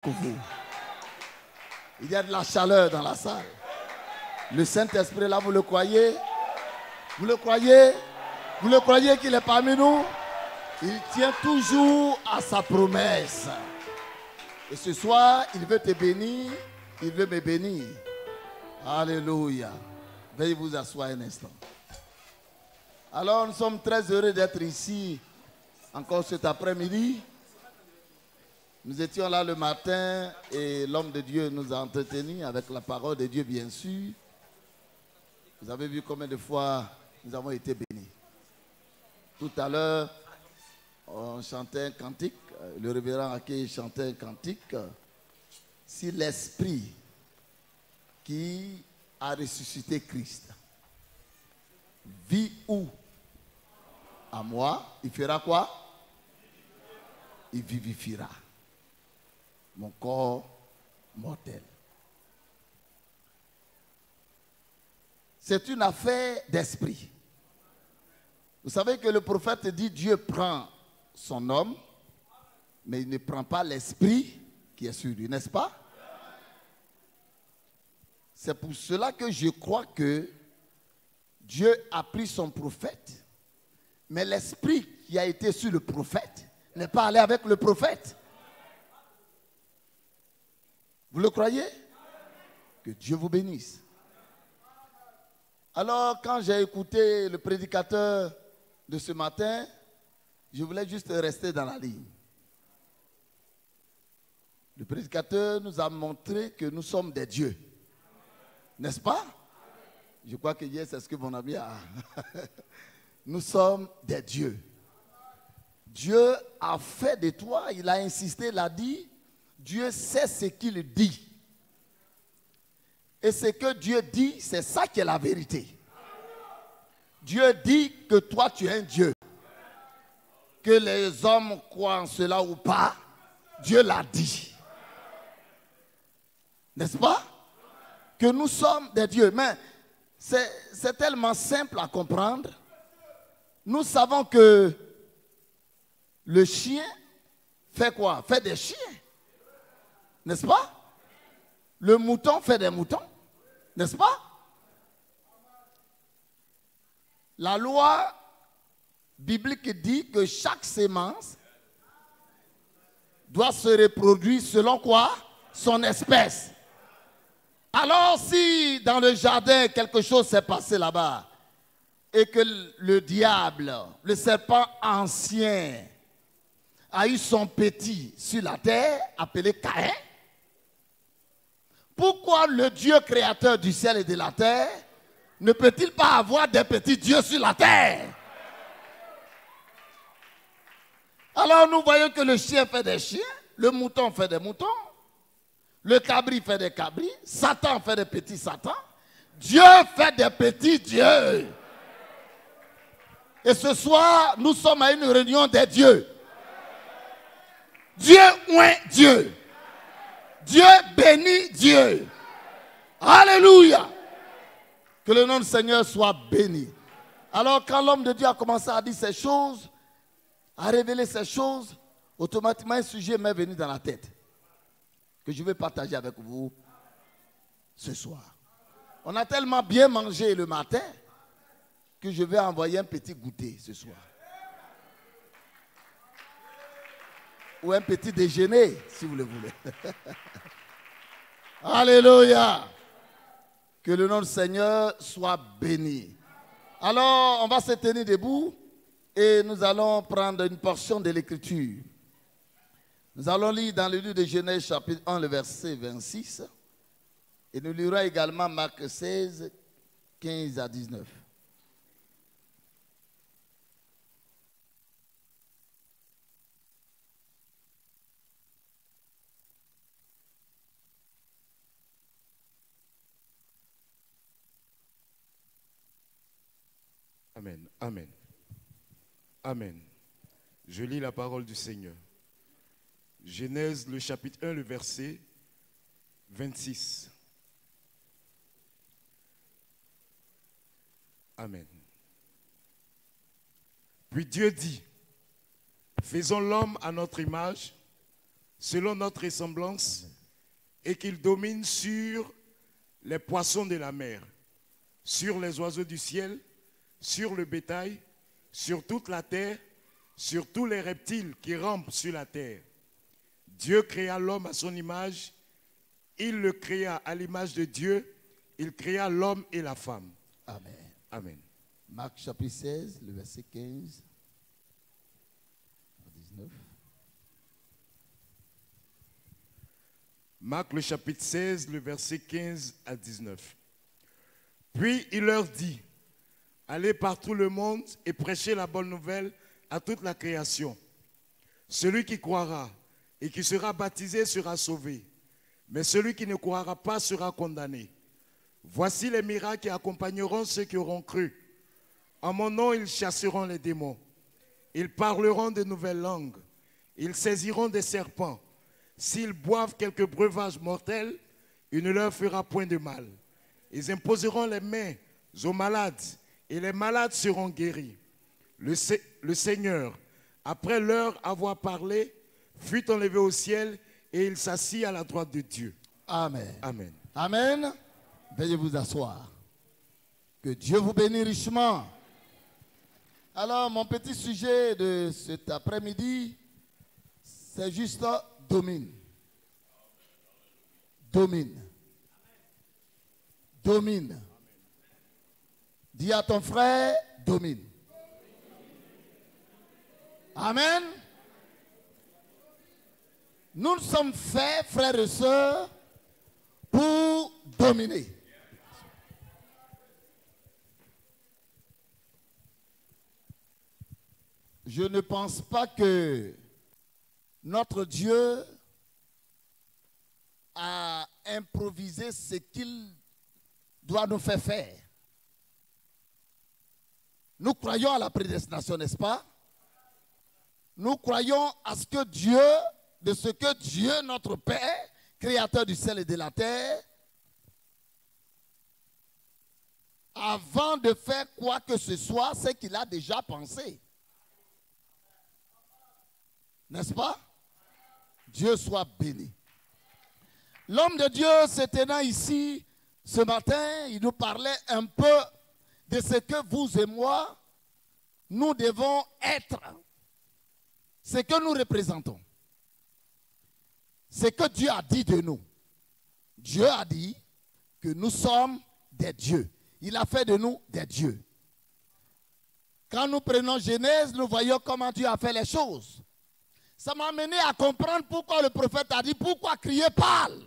Vous. Il y a de la chaleur dans la salle. Le Saint-Esprit là, vous le croyez? Vous le croyez? Vous le croyez qu'il est parmi nous? Il tient toujours à sa promesse. Et ce soir, il veut te bénir, il veut me bénir. Alléluia. Veuillez vous asseoir un instant. Alors, nous sommes très heureux d'être ici encore cet après-midi. Nous étions là le matin et l'homme de Dieu nous a entretenus avec la parole de Dieu, bien sûr. Vous avez vu combien de fois nous avons été bénis. Tout à l'heure, on chantait un cantique, le révérend Aké chantait un cantique. Si l'Esprit qui a ressuscité Christ vit où? À moi, il fera quoi? Il vivifiera mon corps mortel. C'est une affaire d'esprit. Vous savez que le prophète dit Dieu prend son homme, mais il ne prend pas l'esprit qui est sur lui, n'est-ce pas? C'est pour cela que je crois que Dieu a pris son prophète, mais l'esprit qui a été sur le prophète n'est pas allé avec le prophète. Vous le croyez? Que Dieu vous bénisse. Alors, quand j'ai écouté le prédicateur de ce matin, je voulais juste rester dans la ligne. Le prédicateur nous a montré que nous sommes des dieux. N'est-ce pas? Je crois que hier, c'est ce que mon ami a. Nous sommes des dieux. Dieu a fait de toi, il a insisté, il a dit, Dieu sait ce qu'il dit. Et ce que Dieu dit, c'est ça qui est la vérité. Dieu dit que toi, tu es un Dieu. Que les hommes croient en cela ou pas, Dieu l'a dit. N'est-ce pas? Que nous sommes des dieux. Mais c'est tellement simple à comprendre. Nous savons que le chien fait quoi? Fait des chiens. N'est-ce pas? Le mouton fait des moutons. N'est-ce pas? La loi biblique dit que chaque sémence doit se reproduire selon quoi? Son espèce. Alors si dans le jardin quelque chose s'est passé là-bas et que le diable, le serpent ancien, a eu son petit sur la terre appelé Caïn, pourquoi le Dieu créateur du ciel et de la terre ne peut-il pas avoir des petits dieux sur la terre? Alors nous voyons que le chien fait des chiens, le mouton fait des moutons, le cabri fait des cabris, Satan fait des petits satans, Dieu fait des petits dieux. Et ce soir, nous sommes à une réunion des dieux. Dieu oint Dieu. Dieu bénit Dieu. Alléluia. Que le nom du Seigneur soit béni. Alors quand l'homme de Dieu a commencé à dire ces choses, à révéler ces choses, automatiquement un sujet m'est venu dans la tête que je vais partager avec vous ce soir. On a tellement bien mangé le matin que je vais envoyer un petit goûter ce soir. Ou un petit déjeuner, si vous le voulez. Alléluia. Que le nom du Seigneur soit béni. Alors, on va se tenir debout et nous allons prendre une portion de l'Écriture. Nous allons lire dans le livre de Genèse, chapitre 1, le verset 26. Et nous lirons également Marc 16, 15 à 19. Amen, amen, amen. Je lis la parole du Seigneur. Genèse, le chapitre 1, le verset 26. Amen. Puis Dieu dit, faisons l'homme à notre image, selon notre ressemblance, et qu'il domine sur les poissons de la mer, sur les oiseaux du ciel, sur le bétail, sur toute la terre, sur tous les reptiles qui rampent sur la terre. Dieu créa l'homme à son image, il le créa à l'image de Dieu, il créa l'homme et la femme. Amen. Amen. Marc chapitre 16, le verset 15 à 19. Marc le chapitre 16, le verset 15 à 19. Puis il leur dit, allez par tout le monde et prêchez la bonne nouvelle à toute la création. Celui qui croira et qui sera baptisé sera sauvé, mais celui qui ne croira pas sera condamné. Voici les miracles qui accompagneront ceux qui auront cru. En mon nom, ils chasseront les démons. Ils parleront de nouvelles langues. Ils saisiront des serpents. S'ils boivent quelques breuvages mortels, il ne leur fera point de mal. Ils imposeront les mains aux malades et les malades seront guéris. Le Seigneur, après leur avoir parlé, fut enlevé au ciel et il s'assit à la droite de Dieu. Amen. Amen. Amen. Veuillez vous asseoir. Que Dieu vous bénisse richement. Alors, mon petit sujet de cet après-midi, c'est juste domine. Domine. Domine. Dis à ton frère, domine. Amen. Nous sommes faits, frères et sœurs, pour dominer. Je ne pense pas que notre Dieu a improvisé ce qu'il doit nous faire faire. Nous croyons à la prédestination, n'est-ce pas? Nous croyons à ce que Dieu, de ce que Dieu, notre Père, créateur du ciel et de la terre, avant de faire quoi que ce soit, c'est qu'il a déjà pensé. N'est-ce pas? Dieu soit béni. L'homme de Dieu se tenant ici ce matin, il nous parlait un peu de ce que vous et moi, nous devons être, ce que nous représentons. Ce que Dieu a dit de nous. Dieu a dit que nous sommes des dieux. Il a fait de nous des dieux. Quand nous prenons Genèse, nous voyons comment Dieu a fait les choses. Ça m'a amené à comprendre pourquoi le prophète a dit, pourquoi crier parle.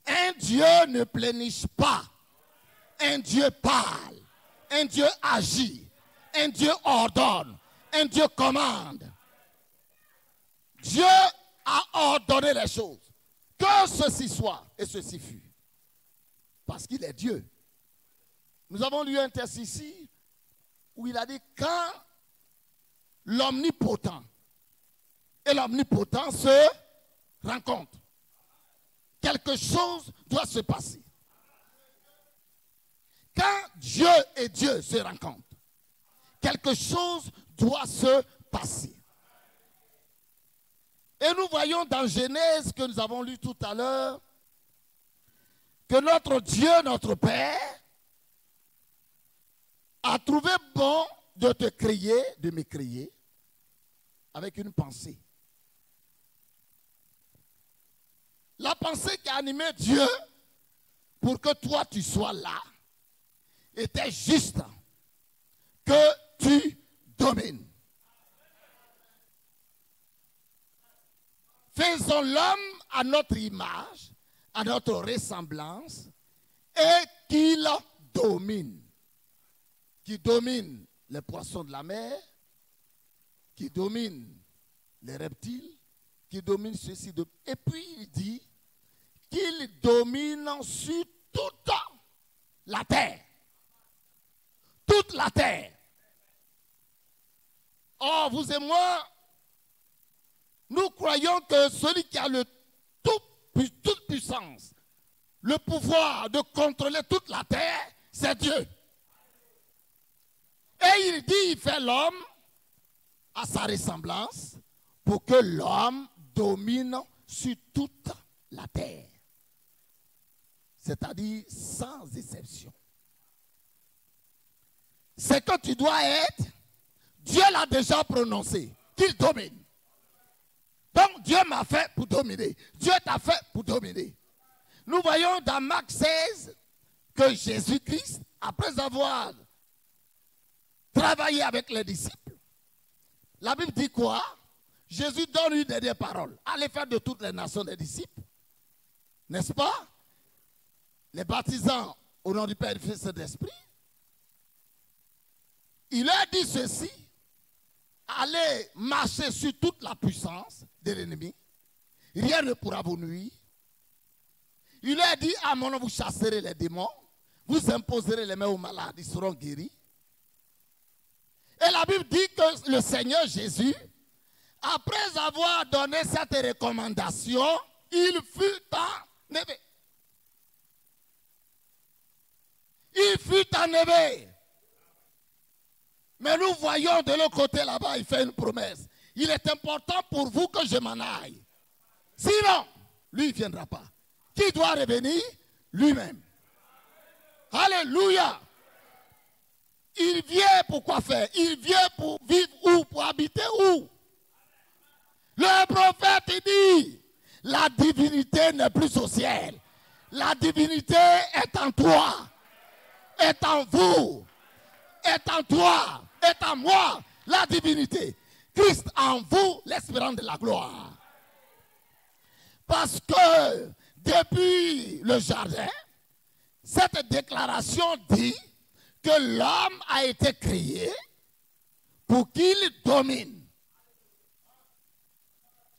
Un Dieu ne pleurniche pas. Un Dieu parle. Un Dieu agit. Un Dieu ordonne. Un Dieu commande. Dieu a ordonné les choses. Que ceci soit et ceci fut. Parce qu'il est Dieu. Nous avons lu un texte ici où il a dit quand l'omnipotent et l'omnipotent se rencontrent, quelque chose doit se passer. Quand Dieu et Dieu se rencontrent, quelque chose doit se passer. Et nous voyons dans Genèse que nous avons lu tout à l'heure que notre Dieu, notre Père, a trouvé bon de te créer, de me créer, avec une pensée. La pensée qui a animé Dieu pour que toi tu sois là était juste que tu domines. Faisons l'homme à notre image, à notre ressemblance, et qu'il domine. Qui domine les poissons de la mer, qui domine les reptiles, qui domine ceci. Et puis il dit qu'il domine sur toute la terre. Toute la terre. Or, vous et moi, nous croyons que celui qui a toute puissance, le pouvoir de contrôler toute la terre, c'est Dieu. Et il dit, il fait l'homme à sa ressemblance, pour que l'homme domine sur toute la terre. C'est-à-dire sans exception. Ce que tu dois être, Dieu l'a déjà prononcé, qu'il domine. Donc Dieu m'a fait pour dominer. Dieu t'a fait pour dominer. Nous voyons dans Marc 16 que Jésus-Christ, après avoir travaillé avec les disciples, la Bible dit quoi? Jésus donne une dernière parole. Allez faire de toutes les nations des disciples. N'est-ce pas? Les baptisants au nom du Père et du Fils et de l'Esprit. Il leur dit ceci: allez marcher sur toute la puissance de l'ennemi. Rien ne pourra vous nuire. Il leur dit: à mon nom vous chasserez les démons. Vous imposerez les mains aux malades, ils seront guéris. Et la Bible dit que le Seigneur Jésus, après avoir donné cette recommandation, il fut enlevé. Il fut enlevé. Mais nous voyons de l'autre côté là-bas, il fait une promesse. Il est important pour vous que je m'en aille. Sinon, lui, il ne viendra pas. Qui doit revenir? Lui-même. Alléluia. Il vient pour quoi faire? Il vient pour vivre où? Pour habiter où? Le prophète dit, la divinité n'est plus au ciel. La divinité est en toi, est en vous, est en toi, est en moi. La divinité. Christ en vous, l'espérance de la gloire. Parce que depuis le jardin, cette déclaration dit que l'homme a été créé pour qu'il domine.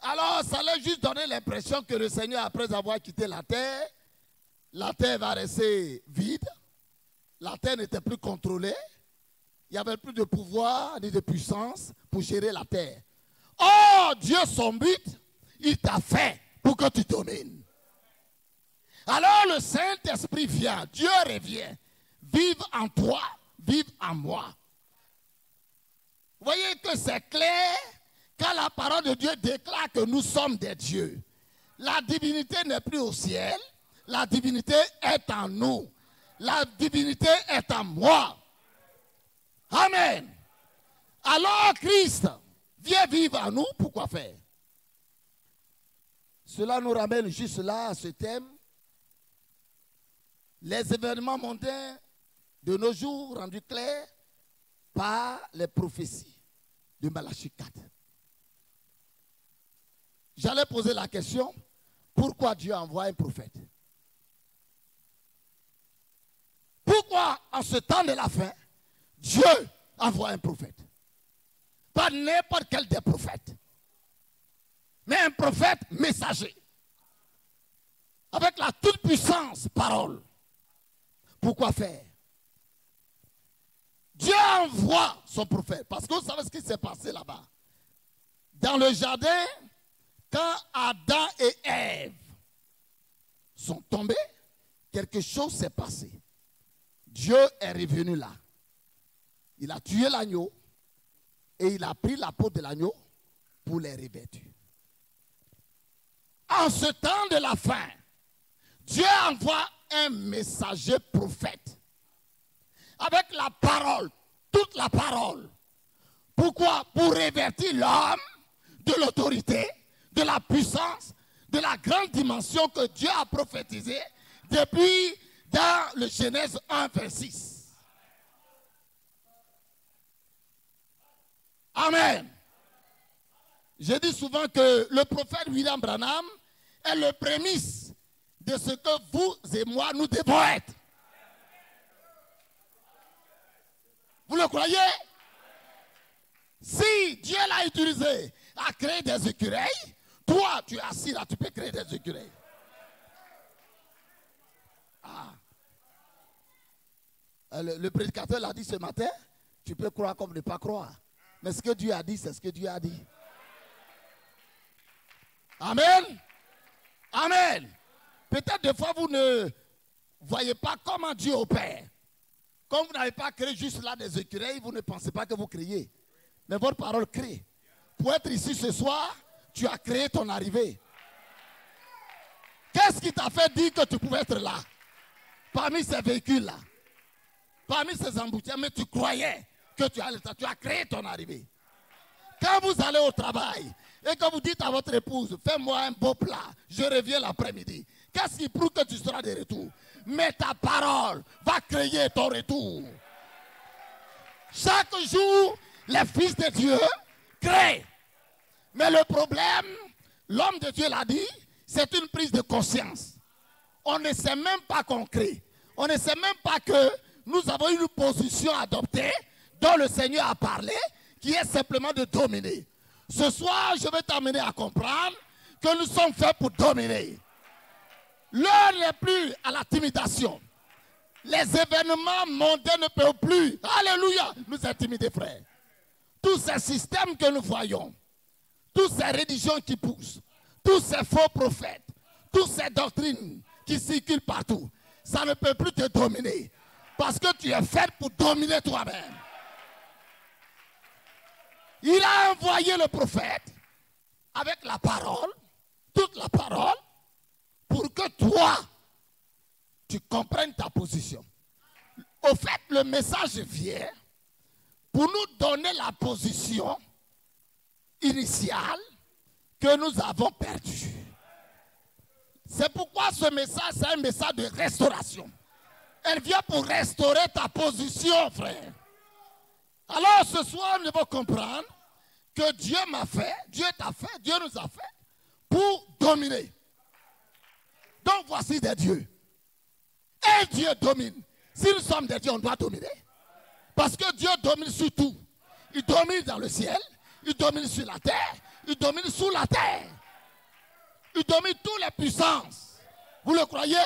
Alors, ça leur juste donné l'impression que le Seigneur, après avoir quitté la terre va rester vide. La terre n'était plus contrôlée. Il n'y avait plus de pouvoir ni de puissance pour gérer la terre. Oh, Dieu, son but, il t'a fait pour que tu domines. Alors le Saint-Esprit vient, Dieu revient, vive en toi, vive en moi. Vous voyez que c'est clair quand la parole de Dieu déclare que nous sommes des dieux. La divinité n'est plus au ciel, la divinité est en nous. La divinité est en moi. Amen. Alors Christ vient vivre en nous, pourquoi faire? Cela nous ramène juste là à ce thème. Les événements mondains de nos jours rendus clairs par les prophéties de Malachie 4. J'allais poser la question, pourquoi Dieu envoie un prophète? Pourquoi en ce temps de la fin, Dieu envoie un prophète? Pas n'importe quel des prophètes, mais un prophète messager, avec la toute-puissance parole. Pourquoi faire? Dieu envoie son prophète. Parce que vous savez ce qui s'est passé là-bas. Dans le jardin, quand Adam et Ève sont tombés, quelque chose s'est passé. Dieu est revenu là. Il a tué l'agneau et il a pris la peau de l'agneau pour les revêtir. En ce temps de la fin, Dieu envoie un messager prophète avec la parole, toute la parole. Pourquoi? Pour revêtir l'homme de l'autorité, de la puissance, de la grande dimension que Dieu a prophétisée depuis dans le Genèse 1, verset 6. Amen. Je dis souvent que le prophète William Branham est le prémisse de ce que vous et moi nous devons être. Vous le croyez? Si Dieu l'a utilisé à créer des écureuils, toi tu es assis là, tu peux créer des écureuils. Ah. Le prédicateur l'a dit ce matin, tu peux croire comme ne pas croire. Mais ce que Dieu a dit, c'est ce que Dieu a dit. Amen. Amen. Peut-être des fois vous ne voyez pas comment Dieu opère. Comme vous n'avez pas créé juste là des écureuils, vous ne pensez pas que vous créez. Mais votre parole crée. Pour être ici ce soir, tu as créé ton arrivée. Qu'est-ce qui t'a fait dire que tu pouvais être là? Parmi ces véhicules-là, parmi ces embouteillages, mais tu croyais que tu as créé ton arrivée. Quand vous allez au travail et que vous dites à votre épouse, fais-moi un beau plat, je reviens l'après-midi. Qu'est-ce qui prouve que tu seras de retour? Mais ta parole va créer ton retour. Chaque jour, les fils de Dieu créent. Mais le problème, l'homme de Dieu l'a dit, c'est une prise de conscience. On ne sait même pas qu'on crée. On ne sait même pas que nous avons une position adoptée dont le Seigneur a parlé, qui est simplement de dominer. Ce soir, je vais t'amener à comprendre que nous sommes faits pour dominer. L'heure n'est plus à la timidation. Les événements mondains ne peuvent plus, alléluia, nous intimider, frère. Tous ces systèmes que nous voyons, toutes ces religions qui poussent, tous ces faux prophètes, toutes ces doctrines qui circulent partout, ça ne peut plus te dominer. Parce que tu es fait pour dominer toi-même. Il a envoyé le prophète avec la parole, toute la parole, pour que toi, tu comprennes ta position. Au fait, le message vient pour nous donner la position initiale que nous avons perdue. C'est pourquoi ce message, c'est un message de restauration. Elle vient pour restaurer ta position, frère. Alors ce soir, nous devons comprendre que Dieu m'a fait, Dieu t'a fait, Dieu nous a fait pour dominer. Donc voici des dieux. Et Dieu domine. Si nous sommes des dieux, on doit dominer. Parce que Dieu domine sur tout. Il domine dans le ciel, il domine sur la terre, il domine sous la terre. Il domine toutes les puissances. Vous le croyez?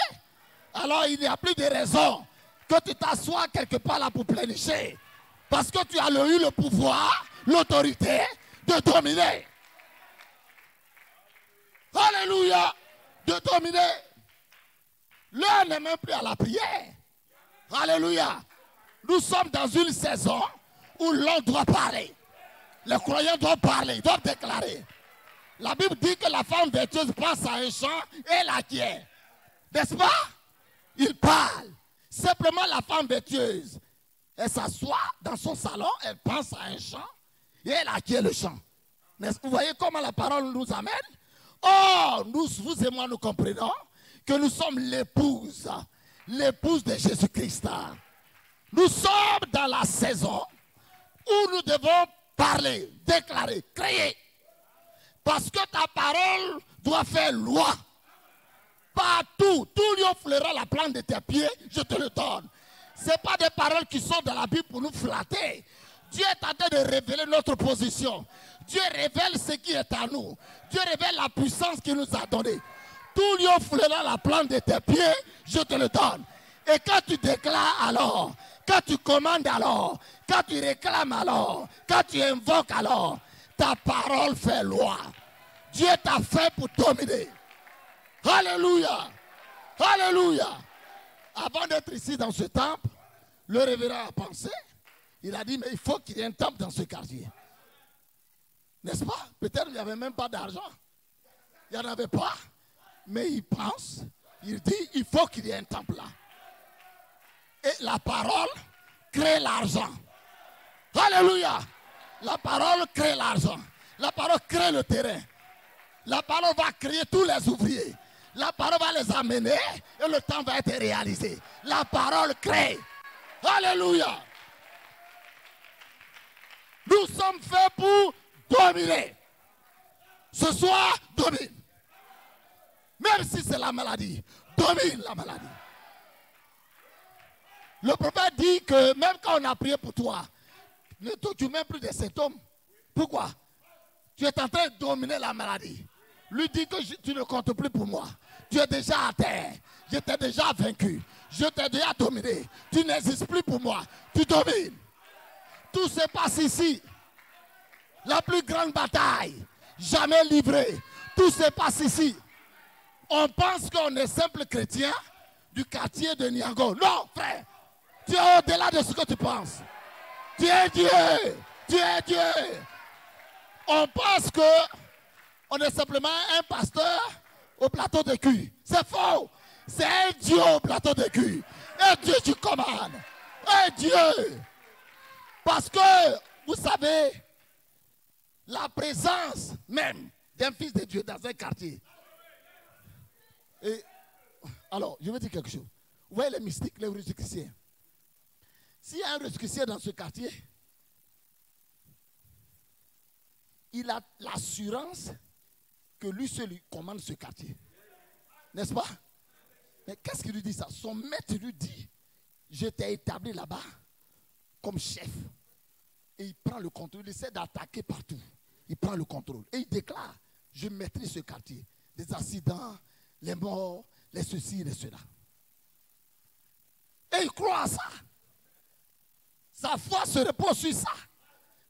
Alors il n'y a plus de raison que tu t'assoies quelque part là pour plénicher. Parce que tu as eu le pouvoir, l'autorité de dominer. Alléluia! De dominer. L'heure n'est même plus à la prière. Alléluia! Nous sommes dans une saison où l'on doit parler. Les croyants doivent parler, ils doivent déclarer. La Bible dit que la femme vertueuse pense à un chant et l'acquiert. N'est-ce pas? Il parle. Simplement la femme vertueuse, elle s'assoit dans son salon, elle pense à un chant et elle acquiert le chant. Vous voyez comment la parole nous amène? Oh, vous et moi, nous comprenons que nous sommes l'épouse de Jésus-Christ. Nous sommes dans la saison où nous devons parler, déclarer, créer. Parce que ta parole doit faire loi. Partout, tout lieu fleura la plante de tes pieds, je te le donne. Ce n'est pas des paroles qui sont dans la Bible pour nous flatter. Dieu est en train de révéler notre position. Dieu révèle ce qui est à nous. Dieu révèle la puissance qu'il nous a donnée. Tout lieu fleura la plante de tes pieds, je te le donne. Et quand tu déclares alors, quand tu commandes alors, quand tu réclames alors, quand tu invoques alors, ta parole fait loi. Dieu t'a fait pour dominer. Alléluia. Alléluia. Avant d'être ici dans ce temple, le révérend a pensé. Il a dit, mais il faut qu'il y ait un temple dans ce quartier. N'est-ce pas? Peut-être qu'il n'y avait même pas d'argent. Il n'y en avait pas. Mais il pense, il dit, il faut qu'il y ait un temple là. Et la parole crée l'argent. Alléluia. La parole crée l'argent. La parole crée le terrain. La parole va créer tous les ouvriers. La parole va les amener et le temps va être réalisé. La parole crée. Alléluia. Nous sommes faits pour dominer. Ce soir, domine. Même si c'est la maladie, domine la maladie. Le prophète dit que même quand on a prié pour toi, tu n'as même plus de symptômes. Pourquoi? Tu es en train de dominer la maladie. Lui dit que tu ne comptes plus pour moi. Tu es déjà à terre. Je t'ai déjà vaincu. Je t'ai déjà dominé. Tu n'existes plus pour moi. Tu domines. Tout se passe ici. La plus grande bataille jamais livrée. Tout se passe ici. On pense qu'on est simple chrétien du quartier de Niago. Non, frère. Tu es au-delà de ce que tu penses. Tu es Dieu. Tu es Dieu. On pense qu'on est simplement un pasteur au plateau de cul. C'est faux. C'est un Dieu au plateau de cul. Un Dieu qui commande. Un Dieu. Parce que, vous savez, la présence même d'un fils de Dieu dans un quartier. Et, alors, je vais dire quelque chose. Vous voyez les mystiques, les rosicruciens. S'il y a un rosicrucien dans ce quartier, il a l'assurance que lui seul lui commande ce quartier. N'est-ce pas? Mais qu'est-ce qu'il lui dit ça? Son maître lui dit, je t'ai établi là-bas comme chef. Et il prend le contrôle, il essaie d'attaquer partout. Il prend le contrôle. Et il déclare, je maîtrise ce quartier. Des accidents, les morts, les ceci, les cela. Et il croit à ça. Sa foi se repose sur ça.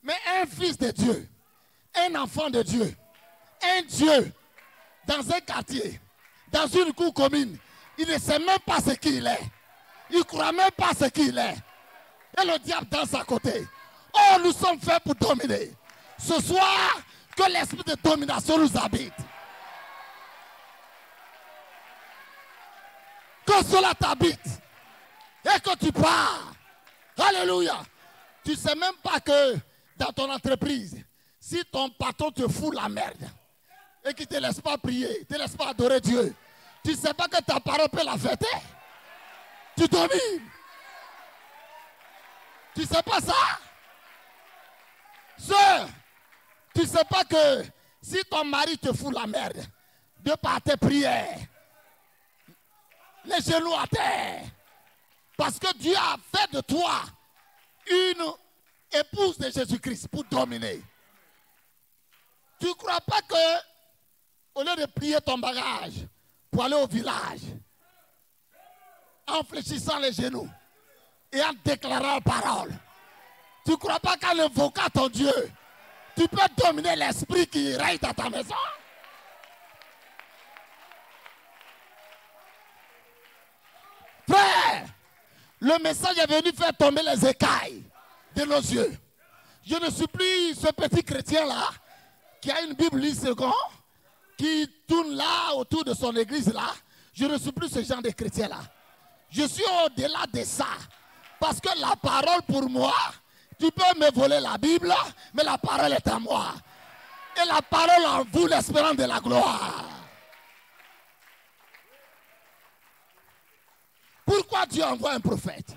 Mais un fils de Dieu, un enfant de Dieu, un Dieu, dans un quartier, dans une cour commune, il ne sait même pas ce qu'il est. Il ne croit même pas ce qu'il est. Et le diable danse à côté. Oh, nous sommes faits pour dominer. Ce soir, que l'esprit de domination nous habite. Que cela t'habite. Et que tu pars. Alléluia. Tu ne sais même pas que dans ton entreprise, si ton patron te fout la merde et qu'il ne te laisse pas prier, ne te laisse pas adorer Dieu, tu ne sais pas que ta parole peut la fêter. Tu domines. Tu ne sais pas ça? Sœur, tu ne sais pas que si ton mari te fout la merde, de par tes prières, les genoux à terre, parce que Dieu a fait de toi une épouse de Jésus-Christ pour dominer. Tu ne crois pas que, au lieu de plier ton bagage pour aller au village, en fléchissant les genoux et en déclarant la parole, tu ne crois pas qu'en invoquant ton Dieu, tu peux dominer l'esprit qui règne dans ta maison? Frère, le message est venu faire tomber les écailles de nos yeux. Je ne suis plus ce petit chrétien-là qui a une Bible seconde, qui tourne là autour de son église là. Je ne suis plus ce genre de chrétien-là. Je suis au-delà de ça. Parce que la parole pour moi, tu peux me voler la Bible, mais la parole est à moi. Et la parole en vous, l'espérance de la gloire. Pourquoi Dieu envoie un prophète?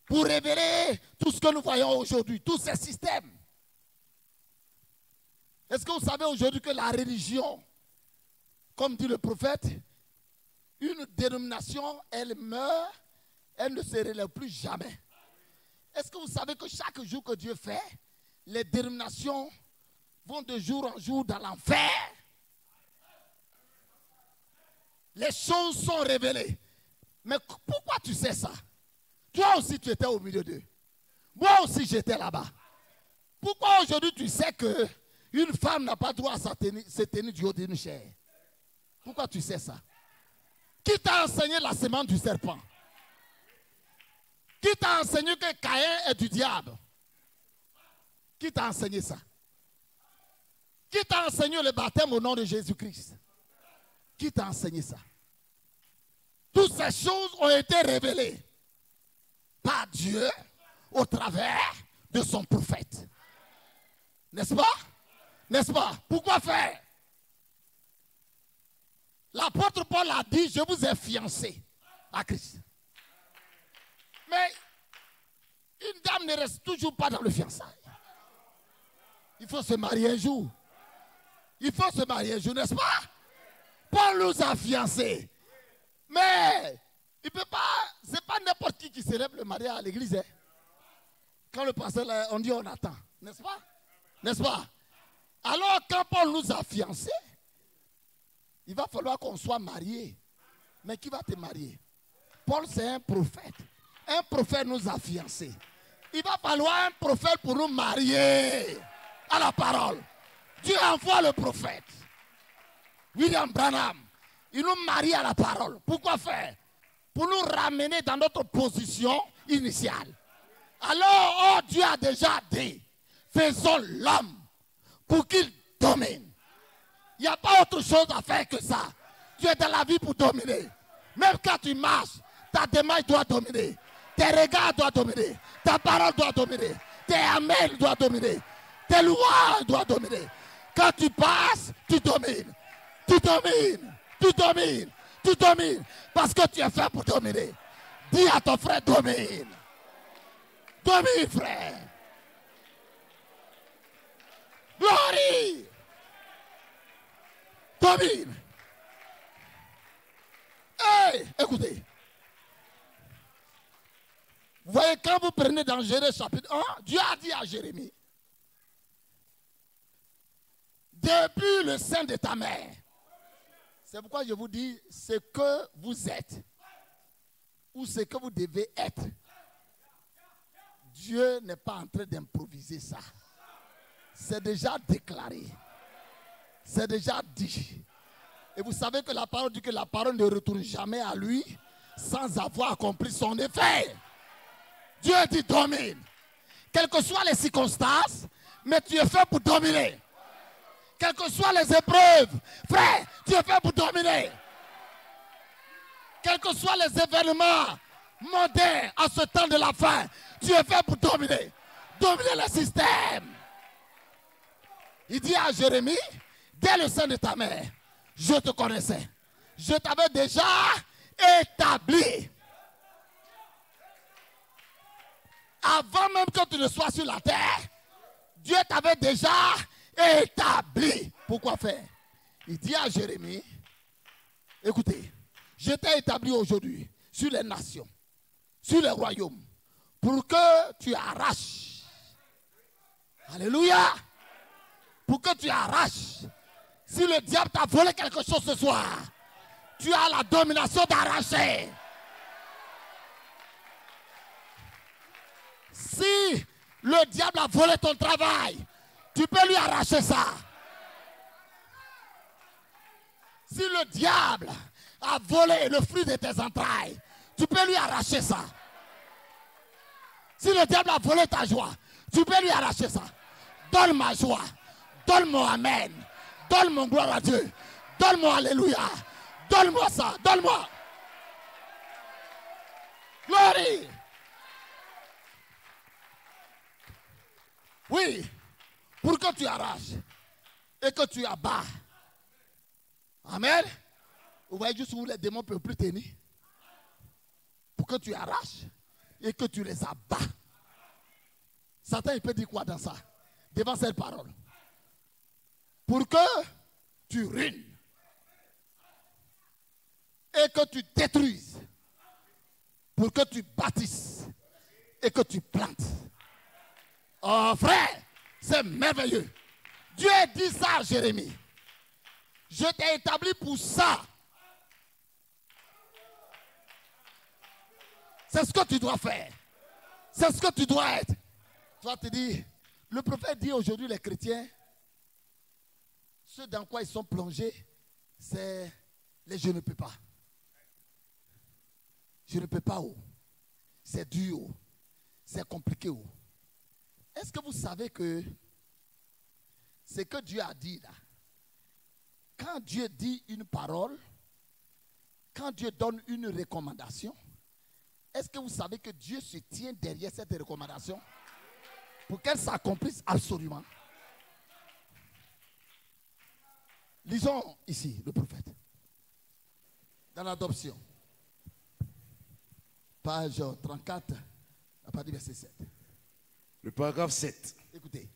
Pour révéler tout ce que nous voyons aujourd'hui, tous ces systèmes. Est-ce que vous savez aujourd'hui que la religion, comme dit le prophète, une dénomination, elle meurt, elle ne se relève plus jamais. Est-ce que vous savez que chaque jour que Dieu fait, les dénominations vont de jour en jour dans l'enfer? Les choses sont révélées. Mais pourquoi tu sais ça? Toi aussi tu étais au milieu d'eux. Moi aussi j'étais là-bas. Pourquoi aujourd'hui tu sais que une femme n'a pas droit à se tenir du haut d'une chair? Pourquoi tu sais ça? Qui t'a enseigné la semence du serpent? Qui t'a enseigné que Caïn est du diable? Qui t'a enseigné ça? Qui t'a enseigné le baptême au nom de Jésus-Christ? Qui t'a enseigné ça? Toutes ces choses ont été révélées par Dieu au travers de son prophète. N'est-ce pas? N'est-ce pas? Pourquoi faire? L'apôtre Paul a dit, je vous ai fiancé à Christ. Mais une dame ne reste toujours pas dans le fiançailles. Il faut se marier un jour. Il faut se marier un jour, n'est-ce pas? Paul nous a fiancés. Mais il peut pas, c'est pas n'importe qui célèbre le mariage à l'église. Hein. Quand le pasteur, on dit on attend, n'est-ce pas? N'est-ce pas? Alors quand Paul nous a fiancés, il va falloir qu'on soit mariés. Mais qui va te marier? Paul c'est un prophète. Un prophète nous a fiancés. Il va falloir un prophète pour nous marier à la parole. Dieu envoie le prophète. William Branham. Il nous marie à la parole. Pourquoi faire? Pour nous ramener dans notre position initiale. Alors, oh, Dieu a déjà dit, faisons l'homme pour qu'il domine. Il n'y a pas autre chose à faire que ça. Tu es dans la vie pour dominer. Même quand tu marches, ta démarche doit dominer. Tes regards doivent dominer. Ta parole doit dominer. Tes amen doivent dominer. Tes louanges doivent dominer. Quand tu passes, tu domines. Tu domines. Tu domines. Tu domines. Parce que tu es fait pour dominer. Dis à ton frère, domine. Domine, frère. Glory. Domine. Hey, écoutez. Vous voyez, quand vous prenez dans Jérémie chapitre 1, Dieu a dit à Jérémie, depuis le sein de ta mère, c'est pourquoi je vous dis, ce que vous êtes, ou ce que vous devez être, Dieu n'est pas en train d'improviser ça. C'est déjà déclaré. C'est déjà dit. Et vous savez que la parole dit que la parole ne retourne jamais à lui sans avoir accompli son effet. Dieu dit domine. Quelles que soient les circonstances, mais tu es fait pour dominer. Quelles que soient les épreuves, frère, tu es fait pour dominer. Quels que soient les événements mondains à ce temps de la fin, tu es fait pour dominer. Dominer le système. Il dit à Jérémie, dès le sein de ta mère, je te connaissais. Je t'avais déjà établi. Avant même que tu ne sois sur la terre, Dieu t'avait déjà établi. Pourquoi faire? Il dit à Jérémie, écoutez, je t'ai établi aujourd'hui sur les nations, sur les royaumes, pour que tu arraches. Alléluia. Pour que tu arraches. Si le diable t'a volé quelque chose ce soir, tu as la domination d'arracher. Si le diable a volé ton travail, tu peux lui arracher ça. Si le diable a volé le fruit de tes entrailles, tu peux lui arracher ça. Si le diable a volé ta joie, tu peux lui arracher ça. Donne ma joie, donne mon amen, donne mon gloire à Dieu, donne mon alléluia, donne-moi ça, donne-moi. Glory. Oui, pour que tu arraches et que tu abats. Amen. Vous voyez juste où les démons ne peuvent plus tenir. Pour que tu arraches et que tu les abats. Satan, il peut dire quoi dans ça? Devant cette parole. Pour que tu ruines et que tu détruises. Pour que tu bâtisses et que tu plantes. Oh frère, c'est merveilleux. Dieu a dit ça à Jérémie. Je t'ai établi pour ça. C'est ce que tu dois faire. C'est ce que tu dois être. Toi, tu dis, le prophète dit aujourd'hui les chrétiens, ce dans quoi ils sont plongés, c'est les je ne peux pas. Je ne peux pas. Oh. C'est dur. Oh. C'est compliqué. Oh. Est-ce que vous savez que ce que Dieu a dit là, quand Dieu dit une parole, quand Dieu donne une recommandation, est-ce que vous savez que Dieu se tient derrière cette recommandation pour qu'elle s'accomplisse absolument? Lisons ici le prophète. Dans l'adoption. Page 34, à partir du verset 7. Le paragraphe 7. Écoutez.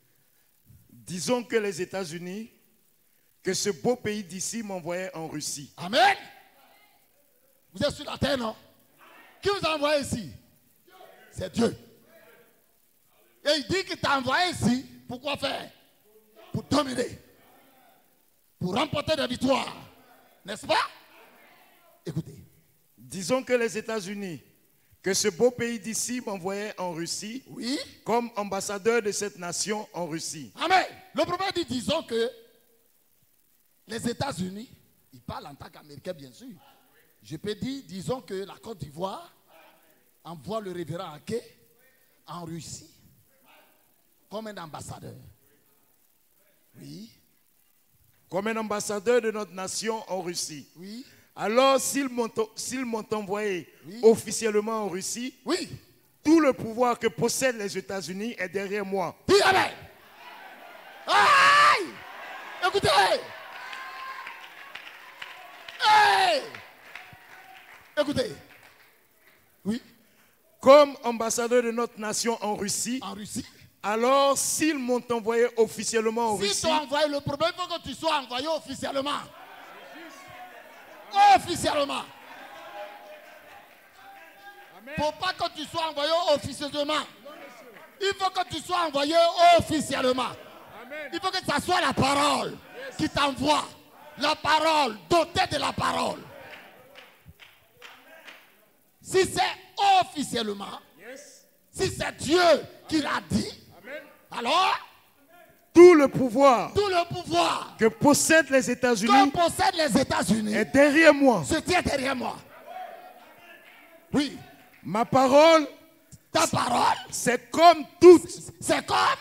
Disons que les États-Unis, que ce beau pays d'ici m'envoyait en Russie. Amen. Vous êtes sur la terre, non? Qui vous a envoyé ici? C'est Dieu. Et il dit qu'il t'a envoyé ici. Pourquoi faire? Pour dominer. Pour remporter des victoires. N'est-ce pas? Écoutez. Disons que les États-Unis, que ce beau pays d'ici m'envoyait en Russie, oui, comme ambassadeur de cette nation en Russie. Amen. Le prophète dit, disons que les États-Unis, ils parlent en tant qu'Américains, bien sûr. Je peux dire, disons que la Côte d'Ivoire envoie le révérend Aké en Russie comme un ambassadeur. Oui. comme un ambassadeur de notre nation en Russie. Oui. Alors, s'ils m'ont envoyé officiellement en Russie, Oui. tout le pouvoir que possèdent les États-Unis est derrière moi. Dis amen. Aïe! Écoutez. Hey! Écoutez. Oui. Comme ambassadeur de notre nation en Russie, alors s'ils m'ont envoyé officiellement en Russie, s'ils t'ont envoyé, le problème, il faut que tu sois envoyé officiellement. Officiellement. Il ne faut pas que tu sois envoyé officieusement. Il faut que tu sois envoyé officiellement. Il faut que ça soit la parole qui t'envoie. La parole, dotée de la parole. Si c'est officiellement, si c'est Dieu qui l'a dit, alors tout le pouvoir que possèdent les États-Unis est derrière moi. Se tient derrière moi. Oui. Ma parole, ta parole, c'est comme toute.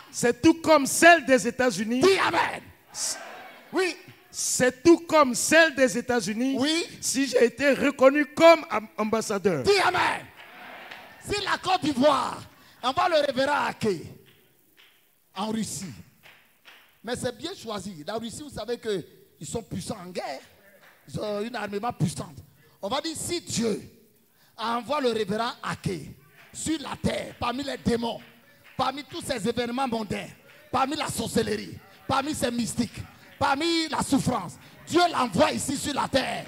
C'est tout comme celle des États-Unis. Dis amen. Oui. C'est tout comme celle des États-Unis. Oui. Si j'ai été reconnu comme ambassadeur. Dis amen. Si la Côte d'Ivoire envoie le révérend Aké en Russie, mais c'est bien choisi. La Russie, vous savez qu'ils sont puissants en guerre. Ils ont une armement puissante. On va dire, si Dieu envoie le révérend Aké sur la terre, parmi les démons, parmi tous ces événements mondains, parmi la sorcellerie, parmi ces mystiques, parmi la souffrance, Dieu l'envoie ici sur la terre.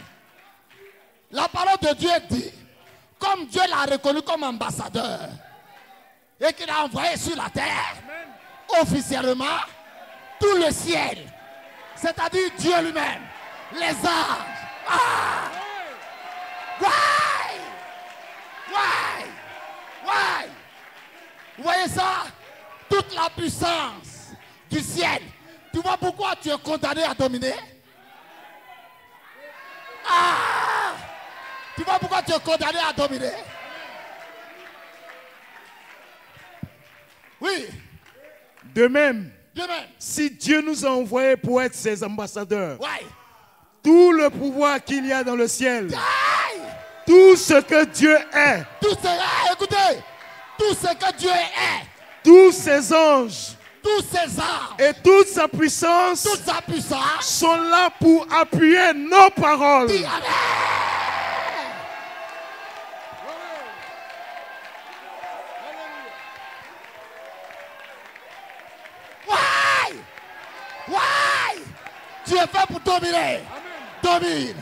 La parole de Dieu dit, comme Dieu l'a reconnu comme ambassadeur et qu'il a envoyé sur la terre, officiellement, tout le ciel, c'est-à-dire Dieu lui-même, les anges. Ah! Why? Why? Why? Vous voyez ça? Toute la puissance du ciel. Tu vois pourquoi tu es condamné à dominer? Ah! Tu vois pourquoi tu es condamné à dominer? Oui. De même, si Dieu nous a envoyés pour être ses ambassadeurs, tout le pouvoir qu'il y a dans le ciel, tout ce que Dieu est, écoutez, tout ce que Dieu est, tous ses anges, et toute sa puissance, sont là pour appuyer nos paroles. Dis amen. Why? Tu es fait pour dominer. Domine.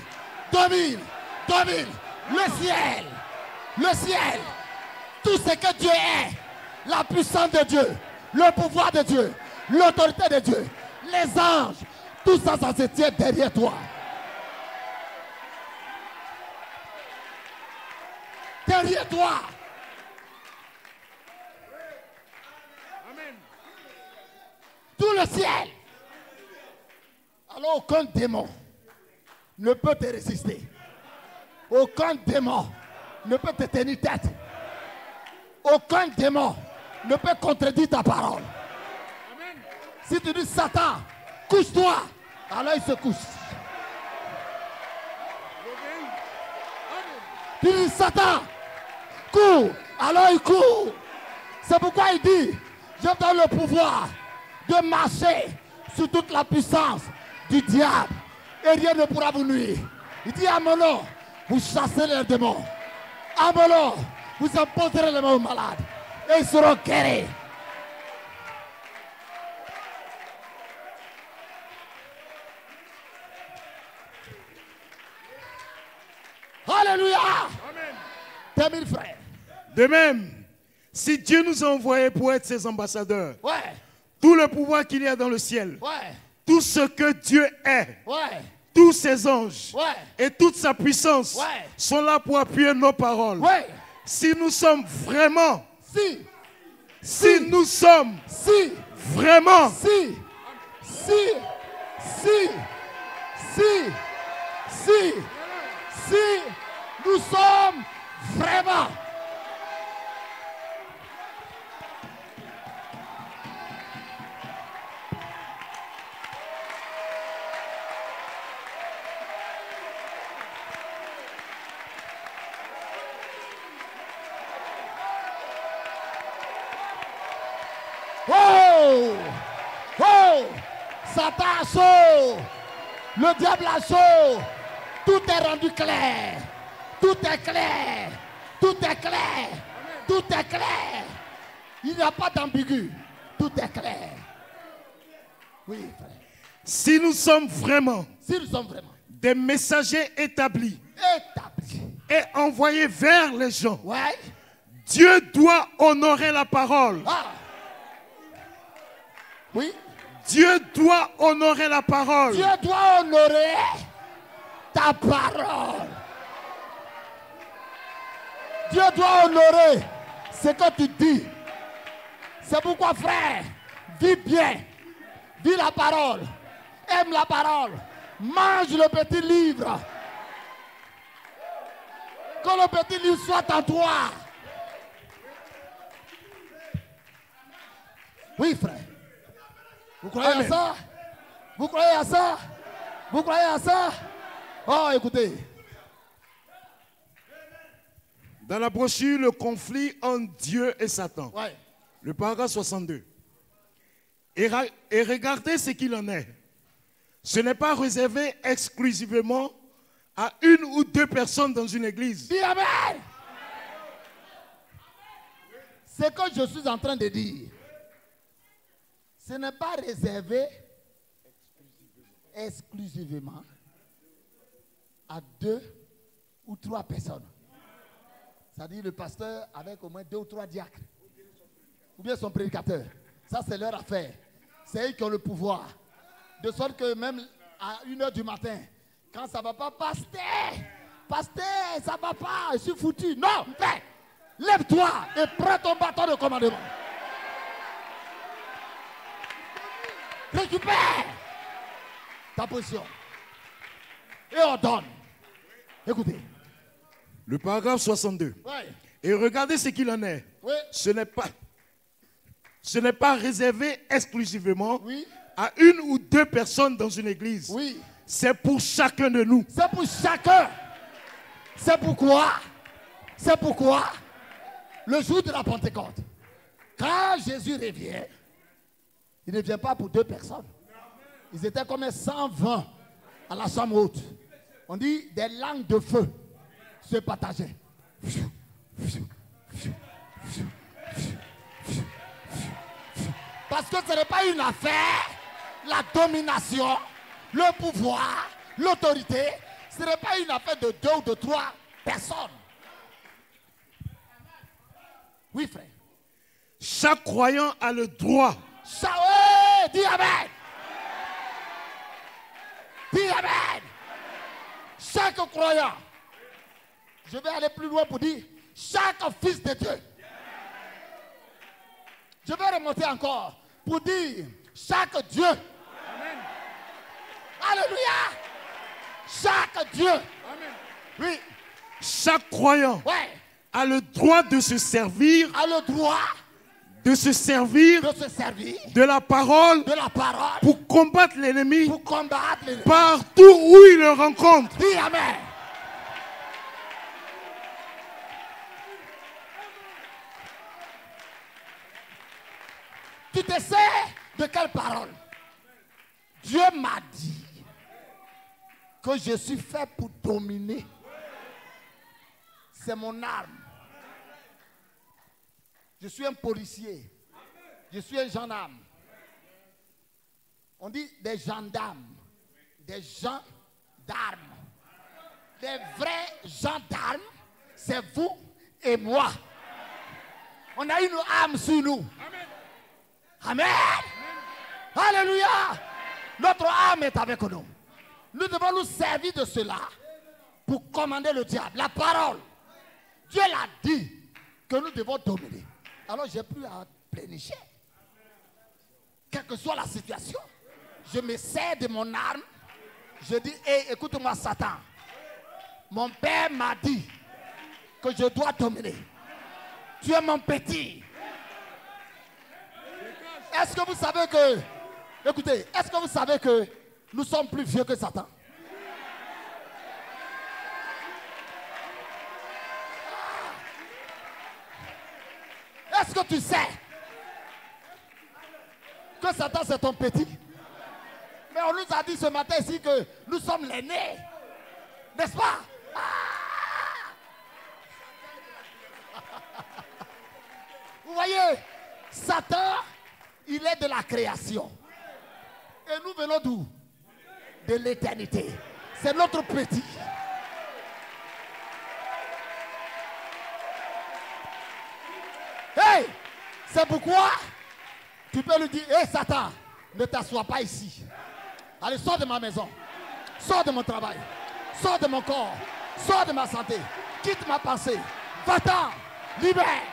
Le ciel. Tout ce que Dieu est. La puissance de Dieu. Le pouvoir de Dieu. L'autorité de Dieu. Les anges. Tout ça, ça se tient derrière toi. Derrière toi. Tout le ciel. Alors aucun démon ne peut te résister. Aucun démon ne peut te tenir tête. Aucun démon ne peut contredire ta parole. Amen. Si tu dis Satan, couche-toi, alors il se couche. Tu dis Satan, cours, alors il court. C'est pourquoi il dit, je donne le pouvoir de marcher sous toute la puissance du diable et rien ne pourra vous nuire. Il dit à mon nom, vous chassez les démons. À mon nom, vous imposerez les mains aux malades et ils seront guéris. Alléluia. Amen. 2000 frères. De même, si Dieu nous a envoyés pour être ses ambassadeurs, tout le pouvoir qu'il y a dans le ciel, tout ce que Dieu est, tous ses anges et toute sa puissance sont là pour appuyer nos paroles. Si nous sommes vraiment, si nous sommes vraiment, si nous sommes vraiment, Satan a chaud. Le diable a chaud. Tout est rendu clair. Tout est clair. Tout est clair. Tout est clair. Il n'y a pas d'ambigu. Tout est clair. Oui, frère. Si nous sommes vraiment des messagers établis et envoyés vers les gens, Ouais. Dieu doit honorer la parole. Ah. Oui. Dieu doit honorer la parole. Dieu doit honorer ta parole. Dieu doit honorer ce que tu dis. C'est pourquoi, frère, vis bien. Vis la parole. Aime la parole. Mange le petit livre. Que le petit livre soit en toi. Oui, frère. Vous croyez Amen. à ça? Vous croyez à ça? Vous croyez à ça? Oh, écoutez. Dans la brochure, le conflit entre Dieu et Satan. Ouais. Le paragraphe 62. Et regardez ce qu'il en est. Ce n'est pas réservé exclusivement à une ou deux personnes dans une église. Dis Amen. Ce que je suis en train de dire, ce n'est pas réservé exclusivement à 2 ou 3 personnes. C'est-à-dire le pasteur avec au moins 2 ou 3 diacres. Ou bien son prédicateur. Ça, c'est leur affaire. C'est eux qui ont le pouvoir. De sorte que même à 1h du matin, quand ça ne va pas, pasteur, ça ne va pas, je suis foutu. Non, frère, lève-toi et prends ton bâton de commandement. Récupère ta position. Et on donne. Écoutez. Le paragraphe 62. Ouais. Et regardez ce qu'il en est. Oui. Ce n'est pas réservé exclusivement Oui. à une ou deux personnes dans une église. Oui. C'est pour chacun de nous. C'est pour chacun. C'est pourquoi le jour de la Pentecôte, quand Jésus revient, il ne vient pas pour 2 personnes. Ils étaient comme 120 à la chambre haute. On dit des langues de feu se partageaient. Parce que ce n'est pas une affaire, la domination, le pouvoir, l'autorité, ce n'est pas une affaire de 2 ou de 3 personnes. Oui, frère. Chaque croyant a le droit. Ouais, dis Amen. Dis Amen. Chaque croyant. Je vais aller plus loin pour dire chaque fils de Dieu. Je vais remonter encore pour dire chaque Dieu. Amen. Alléluia. Chaque Dieu. Amen. Oui. Chaque croyant Ouais. a le droit de se servir. A le droit de se servir de la parole pour combattre l'ennemi partout où il le rencontre. Dis Amen. Tu te sais de quelle parole? Dieu m'a dit que je suis fait pour dominer. C'est mon arme. Je suis un policier. Je suis un gendarme. On dit des gendarmes. Des gens d'armes. Des vrais gendarmes, c'est vous et moi. On a une arme sur nous. Amen. Alléluia. Notre âme est avec nous. Nous devons nous servir de cela pour commander le diable. La parole. Dieu l'a dit que nous devons dominer. Alors j'ai plus à plénicher. Quelle que soit la situation, je me sers de mon arme. Je dis, hey, écoute-moi Satan. Mon père m'a dit que je dois dominer. Tu es mon petit. Est-ce que vous savez que, écoutez, est-ce que vous savez que nous sommes plus vieux que Satan? Est-ce que tu sais que Satan c'est ton petit? on nous a dit ce matin ici que nous sommes les nés. N'est-ce pas? Vous voyez, Satan, il est de la création. Et nous venons d'où? De l'éternité. C'est notre petit. Hey! C'est pourquoi tu peux lui dire, hey Satan, ne t'assois pas ici. Allez, sors de ma maison. Sors de mon travail. Sors de mon corps. Sors de ma santé. Quitte ma pensée. Va-t'en. Libère.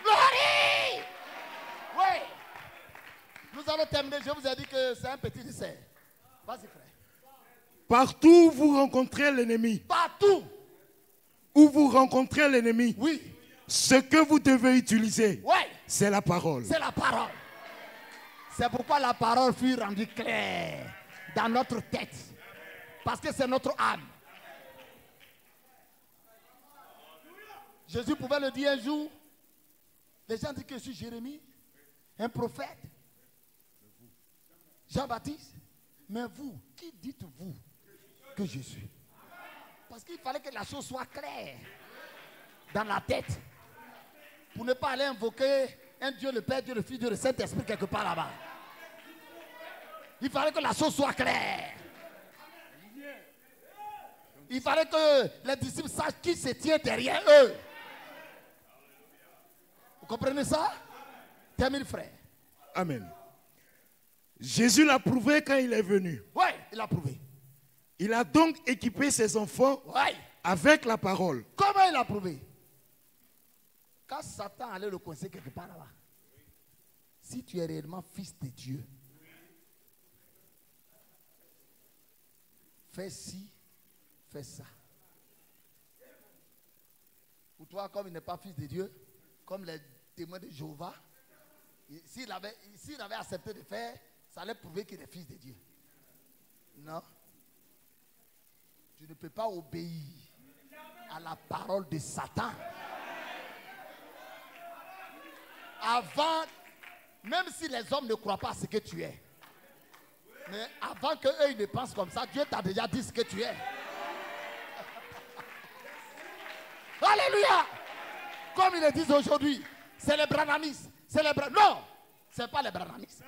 Glory! Oui. Nous allons terminer. Je vous ai dit que c'est un petit dessert. Vas-y, frère. Partout où vous rencontrez l'ennemi. Partout. Où vous rencontrez l'ennemi. Oui. Ce que vous devez utiliser, Oui. c'est la parole. C'est la parole. C'est pourquoi la parole fut rendue claire dans notre tête. Parce que c'est notre âme. Jésus pouvait le dire un jour. Les gens disent que je suis Jérémie, un prophète. Jean-Baptiste. Mais vous, qui dites-vous que je suis? Parce qu'il fallait que la chose soit claire dans la tête. Pour ne pas aller invoquer un Dieu le Père, Dieu le Fils, Dieu le Saint-Esprit quelque part là-bas. Il fallait que la chose soit claire. Il fallait que les disciples sachent qui se tient derrière eux. Vous comprenez ça? Termine, frère. Amen. Jésus l'a prouvé quand il est venu. Oui, il a prouvé. Il a donc équipé ses enfants avec la parole. Comment il a prouvé? Quand Satan allait le coincer quelque part là-bas, si tu es réellement fils de Dieu, fais ci, fais ça. Pour toi, comme il n'est pas fils de Dieu, comme les témoins de Jéhovah, s'il avait accepté de faire, ça allait prouver qu'il est fils de Dieu. Non. Tu ne peux pas obéir à la parole de Satan. Avant, même si les hommes ne croient pas à ce que tu es, mais avant qu'eux ils ne pensent comme ça, Dieu t'a déjà dit ce que tu es. Alléluia! Comme ils le disent aujourd'hui, c'est les branhamistes. Non, ce n'est pas les branhamistes.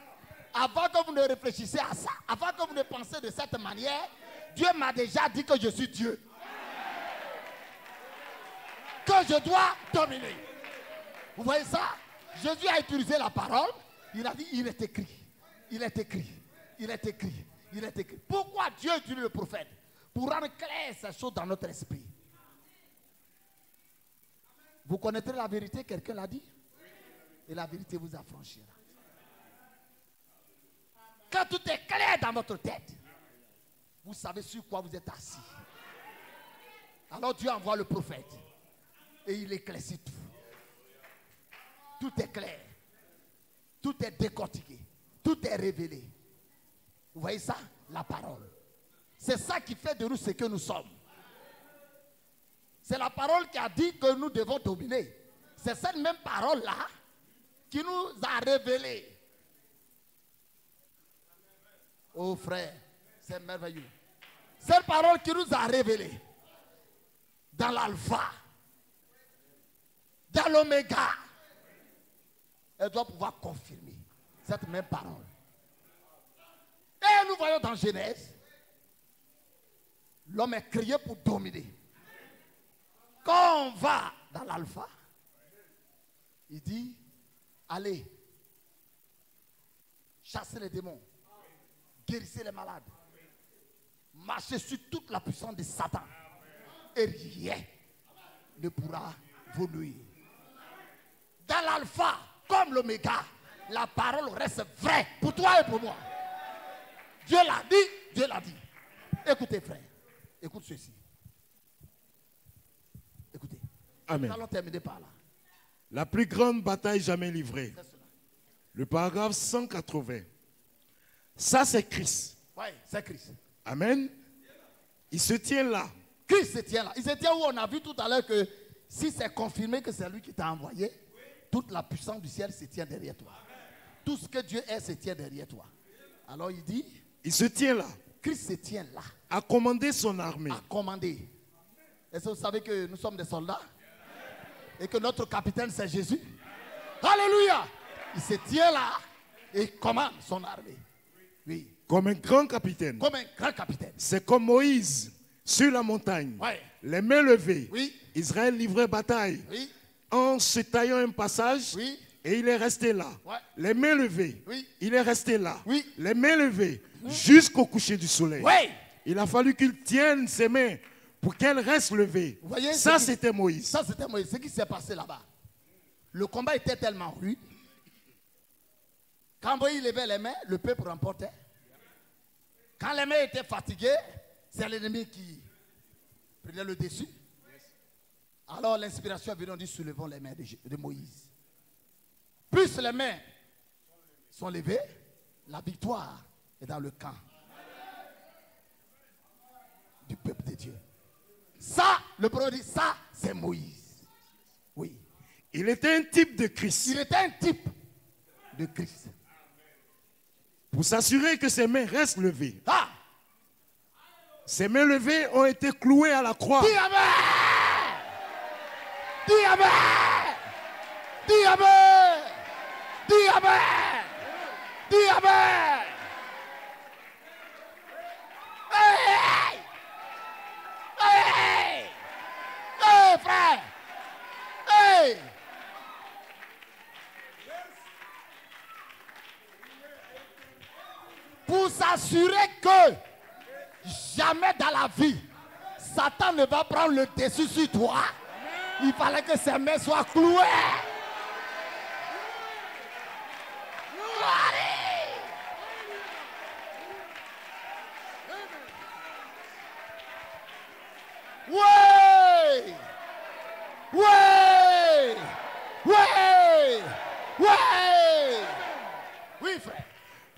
Avant que vous ne réfléchissiez à ça, avant que vous ne pensiez de cette manière, Dieu m'a déjà dit que je suis Dieu. Que je dois dominer. Vous voyez ça? Jésus a utilisé la parole. Il a dit, il est écrit. Il est écrit. Il est écrit. Il est écrit. Pourquoi Dieu utilise le prophète? Pour rendre clair ces choses dans notre esprit. Vous connaîtrez la vérité, quelqu'un l'a dit? Et la vérité vous affranchira. Quand tout est clair dans votre tête, vous savez sur quoi vous êtes assis. Alors Dieu envoie le prophète. Et il éclaircit tout. Tout est clair. Tout est décortiqué. Tout est révélé. Vous voyez ça? La parole. C'est ça qui fait de nous ce que nous sommes. C'est la parole qui a dit que nous devons dominer. C'est cette même parole-là qui nous a révélé. Oh frère, c'est merveilleux. Cette parole qui nous a révélé dans l'alpha, dans l'oméga, elle doit pouvoir confirmer cette même parole. Et nous voyons dans Genèse, l'homme est créé pour dominer. Quand on va dans l'alpha, il dit, allez, chassez les démons, guérissez les malades, marchez sur toute la puissance de Satan, et rien ne pourra vous nuire. Dans l'alpha, comme l'oméga, la parole reste vraie pour toi et pour moi. Dieu l'a dit, Dieu l'a dit. Écoutez, frère, écoute ceci. Écoutez. Amen. Nous allons terminer par là. La plus grande bataille jamais livrée. Le paragraphe 180. Ça, c'est Christ. Oui, c'est Christ. Amen. Il se tient là. Christ se tient là. Il se tient où on a vu tout à l'heure que si c'est confirmé que c'est lui qui t'a envoyé, toute la puissance du ciel se tient derrière toi. Tout ce que Dieu est se tient derrière toi. Alors il dit, il se tient là, Christ se tient là, à commander son armée. à commander. Est-ce que vous savez que nous sommes des soldats? Et que notre capitaine c'est Jésus? Alléluia! Il se tient là et il commande son armée. Oui. Comme un grand capitaine. Comme un grand capitaine. C'est comme Moïse sur la montagne. Ouais. Les mains levées. Oui. Israël livrait bataille. Oui. En se taillant un passage. Oui. Et il est resté là. Ouais. Les mains levées. Oui. Il est resté là. Oui. Les mains levées jusqu'au coucher du soleil. Oui. Il a fallu qu'il tienne ses mains pour qu'elles restent levées. Vous voyez, ça, c'était Moïse. Ça, c'était Moïse. Ce qui s'est passé là-bas. Le combat était tellement rude. Quand Moïse levait les mains, le peuple remportait. Quand les mains étaient fatiguées, c'est l'ennemi qui prenait le dessus. Alors l'inspiration est venue, on dit soulevons les mains de Moïse. Plus les mains sont levées, la victoire est dans le camp du peuple de Dieu. Ça, le prophète dit, ça, c'est Moïse. Oui. Il était un type de Christ. Il était un type de Christ. Pour s'assurer que ses mains restent levées. Ah! Ses mains levées ont été clouées à la croix. Dis Amen! Dis Amen! Dis Amen! Dis Amen! Dis Amen! Hey! Hey! Hey, frère! Hey! Pour s'assurer que jamais dans la vie, Satan ne va prendre le dessus sur toi, il fallait que ses mains soient clouées. Ouais! Ouais! Ouais! Ouais! Oui, frère.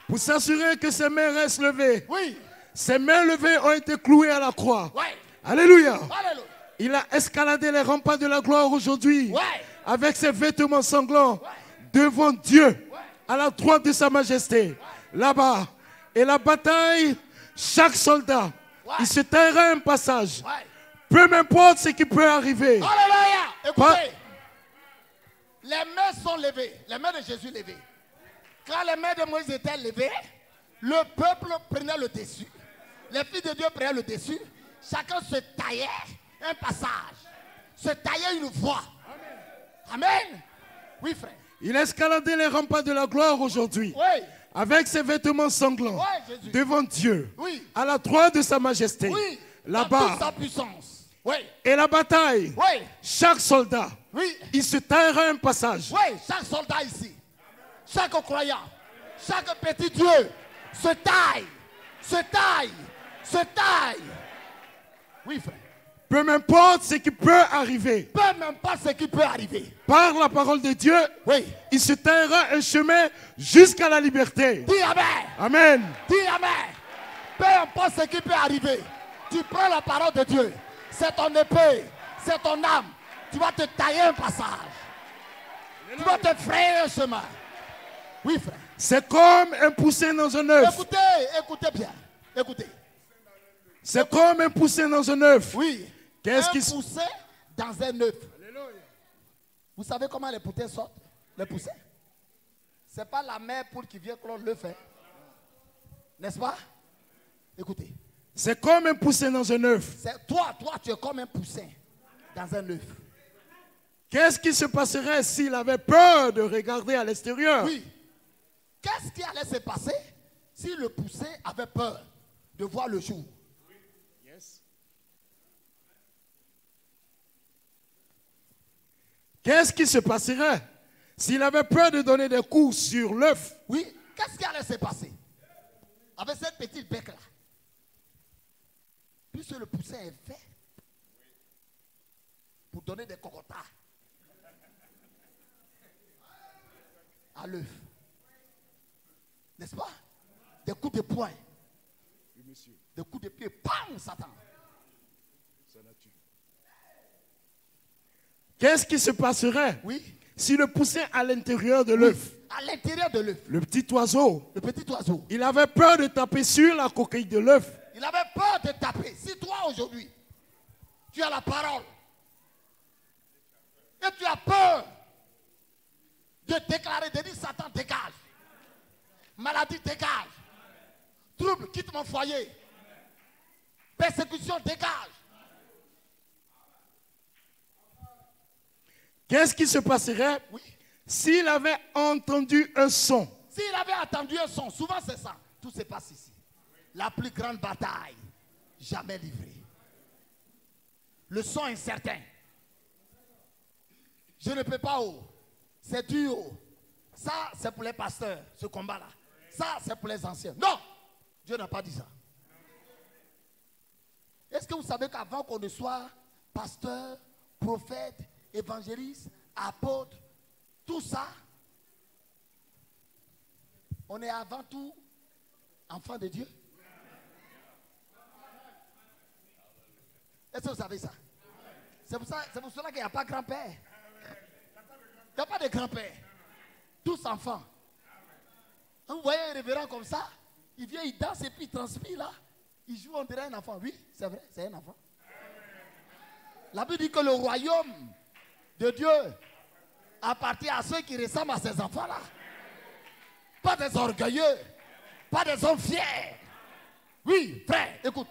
Pour s'assurer que ses mains restent levées. Oui. Ses mains levées ont été clouées à la croix. Ouais. Alléluia. Alléluia. Il a escaladé les remparts de la gloire aujourd'hui. Ouais. Avec ses vêtements sanglants. Ouais. Devant Dieu. Ouais. À la droite de sa majesté. Là-bas. Et la bataille, chaque soldat, il se taillera un passage. Ouais. Peu importe ce qui peut arriver. Alléluia. Écoutez. Pas- Les mains sont levées. Les mains de Jésus levées. Quand les mains de Moïse étaient levées, le peuple prenait le dessus. Les filles de Dieu prenaient le dessus. Chacun se taillait un passage. Se taillait une voie. Amen. Oui, frère. Il a escaladé les remparts de la gloire aujourd'hui. Oui. Avec ses vêtements sanglants. Ouais, Jésus. Devant Dieu. Oui. À la droite de sa majesté. Oui. Là-bas. Dans toute sa puissance. Oui. Et la bataille. Oui. Chaque soldat. Oui. Il se taillera un passage. Oui. Chaque soldat ici. Chaque croyant. Chaque petit Dieu se taille. Se taille. Se taille. Oui, frère. Peu importe ce qui peut arriver. Peu importe ce qui peut arriver. Par la parole de Dieu. Oui. Il se taillera un chemin jusqu'à la liberté. Dis Amen. Amen. Dis Amen. Peu importe ce qui peut arriver. Tu prends la parole de Dieu. C'est ton épée. C'est ton âme. Tu vas te tailler un passage. Tu vas te frayer un chemin. Oui, frère. C'est comme un poussin dans un œuf. Écoutez, écoutez bien. Écoutez. C'est comme un poussin dans un œuf. Oui. Qu'est-ce Un qui se... poussin dans un œuf. Vous savez comment les poussins sortent? Les poussins. Ce n'est pas la mère poule qui vient clore l'œuf. Hein? N'est-ce pas? Écoutez. C'est comme un poussin dans un œuf. Toi, tu es comme un poussin dans un œuf. Qu'est-ce qui se passerait s'il avait peur de regarder à l'extérieur? Oui. Qu'est-ce qui allait se passer si le poussin avait peur de voir le jour? Qu'est-ce qui se passerait s'il avait peur de donner des coups sur l'œuf? Oui. Qu'est-ce qui allait se passer avec cette petite bec-là? Puisque le poussin est fait pour donner des cocotas à l'œuf. N'est-ce pas? Des coups de poing. Des coups de pied. Pam, Satan. Qu'est-ce qui se passerait Oui. si le poussin à l'intérieur de l'œuf, À l'intérieur de l'œuf, le petit oiseau, le petit oiseau, il avait peur de taper sur la coquille de l'œuf. il avait peur de taper. Si toi aujourd'hui, tu as la parole et tu as peur de déclarer, de dire Satan dégage, maladie dégage, trouble quitte mon foyer, persécution dégage. Qu'est-ce qui se passerait Oui. s'il avait entendu un son? S'il avait attendu un son, souvent c'est ça, tout se passe ici. La plus grande bataille jamais livrée. Le son incertain. Je ne peux pas, oh. C'est dur. Oh. Ça, c'est pour les pasteurs, ce combat-là. Ça, c'est pour les anciens. Non, Dieu n'a pas dit ça. Est-ce que vous savez qu'avant qu'on ne soit pasteur, prophète, évangéliste, apôtre, tout ça, on est avant tout enfant de Dieu? Est-ce que vous savez ça? C'est pour cela qu'il n'y a pas grand-père. Il n'y a pas de grand-père. Tous enfants. Vous voyez un révérend comme ça, il vient, il danse et puis il transpire là. Il joue, on dirait un enfant. Oui, c'est vrai, c'est un enfant. La Bible dit que le royaume de Dieu appartient à ceux qui ressemblent à ces enfants-là. Pas des orgueilleux, pas des hommes fiers. Oui, frère, écoute.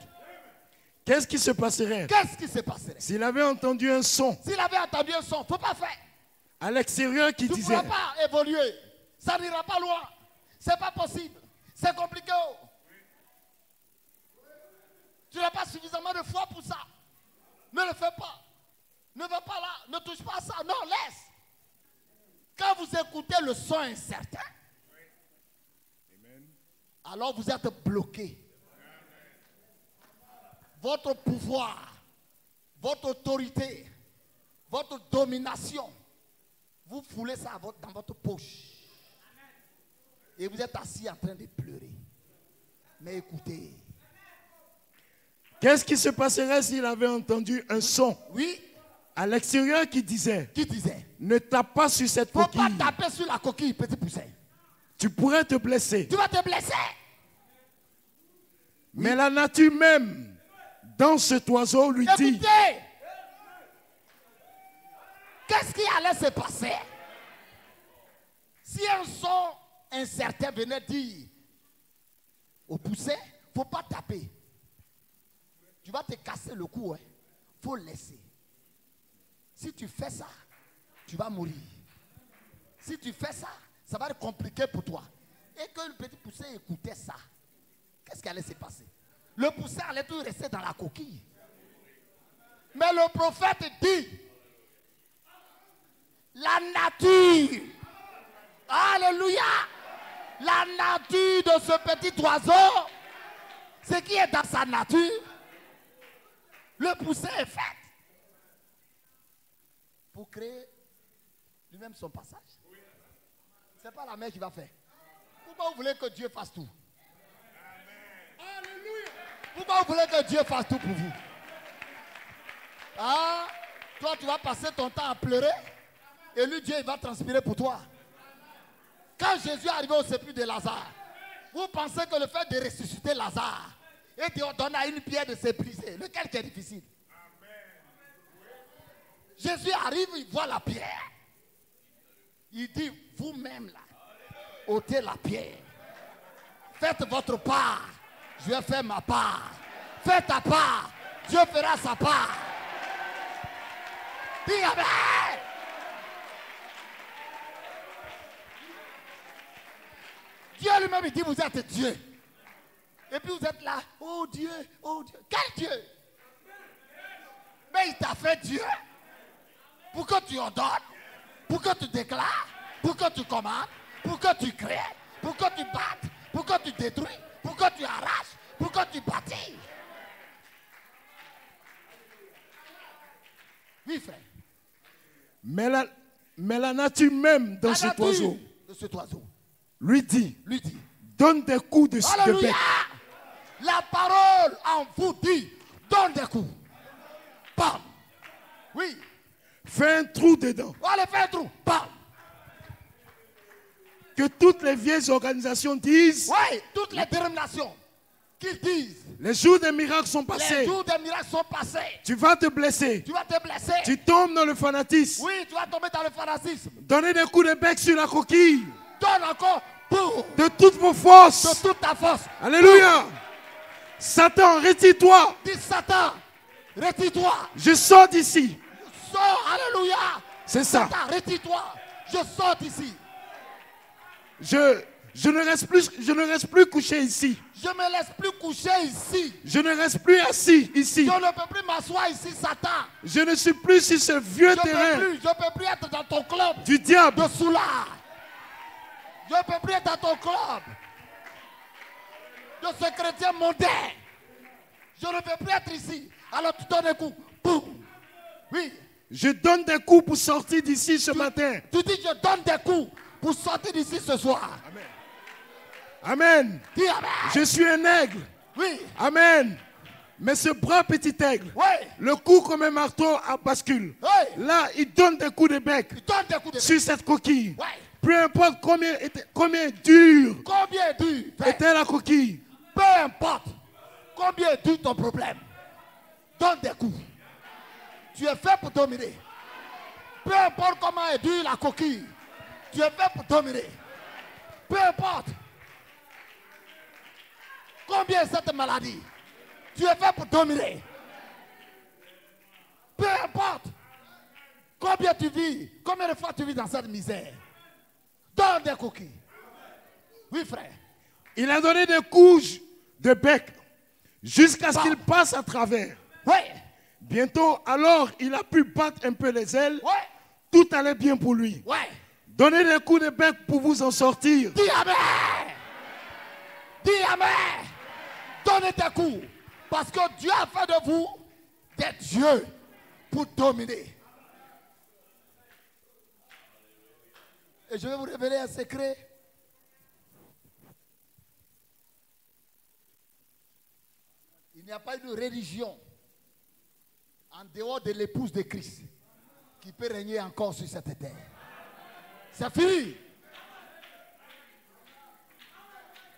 Qu'est-ce qui se passerait Qu'est-ce qui se passerait s'il avait entendu un son s'il avait entendu un son? Il ne faut pas faire. à l'extérieur qui Tu ne disait, pourras pas évoluer. Ça n'ira pas loin. Ce n'est pas possible. C'est compliqué. Tu n'as pas suffisamment de foi pour ça. Ne le fais pas. Ne va pas là. Ne touche pas à ça. Non, laisse. Quand vous écoutez le son incertain, alors vous êtes bloqué. Votre pouvoir, votre autorité, votre domination, vous foulez ça dans votre poche. Et vous êtes assis en train de pleurer. Mais écoutez. qu'est-ce qui se passerait s'il avait entendu un son Oui. à l'extérieur qui disait, Qui disait? ne tape pas sur cette Il ne faut coquille, pas taper sur la coquille, petit poussin. tu pourrais te blesser. Tu vas te blesser. Mais la nature même, dans cet oiseau, lui dit, Écoutez. Qu'est-ce qui allait se passer si un son incertain venait dire au poussin, il ne faut pas taper. Tu vas te casser le cou. Il faut laisser. Si tu fais ça, tu vas mourir. Si tu fais ça, ça va être compliqué pour toi. Et que le petit poussin écoutait ça, qu'est-ce qui allait se passer? Le poussin allait tout rester dans la coquille. Mais le prophète dit, la nature, alléluia, la nature de ce petit oiseau, ce qui est dans sa nature, le poussin est fait pour créer lui-même son passage. Ce n'est pas la mère qui va faire. Pourquoi vous voulez que Dieu fasse tout? Alléluia. Pourquoi vous voulez que Dieu fasse tout pour vous? Ah, toi tu vas passer ton temps à pleurer et lui Dieu il va transpirer pour toi. Quand Jésus est arrivé au sépulcre de Lazare, vous pensez que le fait de ressusciter Lazare et de donner à une pierre de se briser, lequel qui est difficile? Jésus arrive, il voit la pierre. Il dit, vous-même là, ôtez la pierre. Faites votre part, je vais faire ma part. Faites ta part, Dieu fera sa part. Dis amen. Dieu lui-même il dit, vous êtes Dieu. Et puis vous êtes là, oh Dieu, oh Dieu. Quel Dieu? Mais il t'a fait Dieu pour que tu ordonnes, pour que tu déclares, pour que tu commandes, pour que tu crées, pour que tu battes, pour que tu détruis, pour que tu arraches, pour que tu bâtis. Oui, frère. mais la nature même dans cet oiseau, lui dit, donne des coups de alléluia, bec. la parole en vous dit, donne des coups. Bam. Oui. Fais un trou dedans. Allez, fais un trou. Bam. que toutes les vieilles organisations disent, Oui, toutes les dénominations qui disent les jours des miracles sont les passés. jours des miracles sont passés. Tu vas te blesser. Tu vas te blesser. Tu tombes dans le fanatisme. Oui, tu vas tomber dans le fanatisme. Donner des coups de bec sur la coquille. Donne encore pour De toutes vos forces. de toute ta force. Alléluia. Satan, retire-toi. Dis Satan, retire-toi. Je sors d'ici. Sors, alléluia. C'est ça. Satan, retire-toi. Je sors d'ici. Je ne reste plus couché ici. Je ne me laisse plus coucher ici. Je ne reste plus assis ici. Je ne peux plus m'asseoir ici, Satan. Je ne suis plus sur ce vieux Je terrain ne peux plus être dans ton club du diable. de soulard. Je ne peux plus être dans ton club de ce chrétien mondain. Je ne peux plus être ici. Alors tu donnes un coup. Boum. Oui. Je donne des coups pour sortir d'ici ce matin. Tu dis je donne des coups pour sortir d'ici ce soir. Amen. Dis amen. Je suis un aigle. Oui. Amen. Mais ce brave petit aigle, Oui. le coup comme un marteau à bascule. Oui. Là, il donne des coups de bec Tu donnes des coups de sur cette coquille. Oui. Peu importe combien dure Combien dur était la coquille. peu importe combien dur ton problème. Donne des coups. Tu es fait pour dominer. Peu importe comment est dure la coquille. Tu es fait pour dominer. Peu importe combien est cette maladie. Tu es fait pour dominer. Peu importe combien tu vis, combien de fois tu vis dans cette misère. Donne des coquilles. Oui, frère. Il a donné des coups de bec jusqu'à ce qu'il passe à travers. Oui. Bientôt, alors, il a pu battre un peu les ailes. Oui. Tout allait bien pour lui. Oui. Donnez des coups de bec pour vous en sortir. Dis amen. Dis amen. Donnez des coups. Parce que Dieu a fait de vous des dieux pour dominer. Et je vais vous révéler un secret. Il n'y a pas une religion en dehors de l'épouse de Christ qui peut régner encore sur cette terre. C'est fini.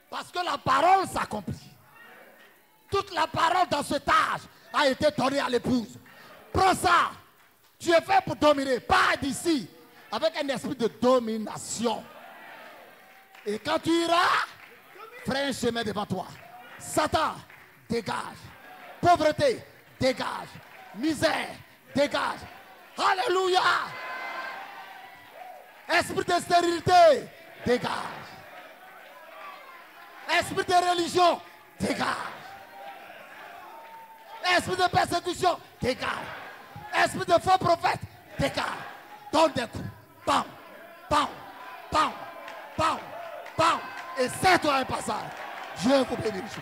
Parce que la parole s'accomplit. Toute la parole dans cet âge a été donnée à l'épouse. Prends ça. Tu es fait pour dominer. Pas d'ici. Avec un esprit de domination. Et quand tu iras, ferai un chemin devant toi. Satan, dégage. Pauvreté, dégage. Misère, dégage. Alléluia. Esprit de stérilité, dégage. Esprit de religion, dégage. Esprit de persécution, dégage. Esprit de faux prophète, dégage. Donne des coups. Bam, bam, bam, bam, bam. Et serre-toi un passage. Dieu vous bénisse.